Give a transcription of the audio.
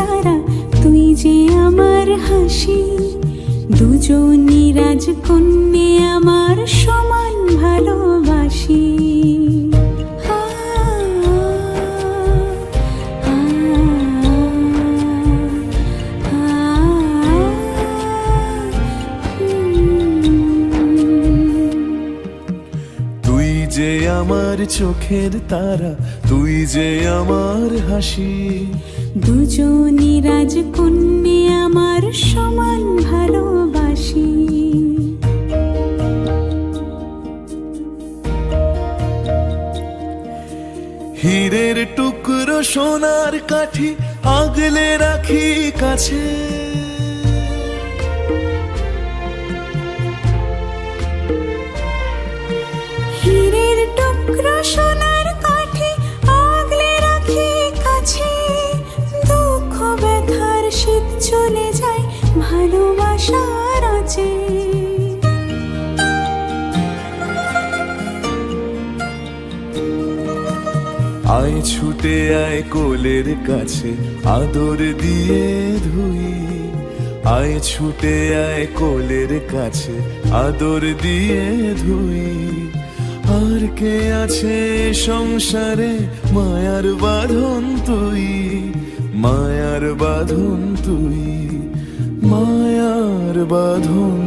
তারা, তুই যে আমার হাসি। দুজনই রাজকন্যে আমার সমান ভালোবাসি। তুই যে আমার চোখের তারা, তুই যে আমার হাসি। দুজনই রাজকন্যে আমার সমান ভালোবাসি। হীরের টুকরো সোনার কাঠি আগলে রাখি কাছে। হীরের টুকরো সোনার কাঠি আগলে রাখি কাছে। দুঃখ ব্যথার শীত চলে যায় ভালোবাসার আঁচে। আয় ছুটে আয় কোলের কাছে, আদর দিয়ে ধুই। আয় ছুটে আয় কোলের কাছে, আদর দিয়ে ধুই। আর কে আছে সংসারে মায়ার বাঁধন তুই, মায়ার বাঁধন তুই, মায়ার বাঁধন।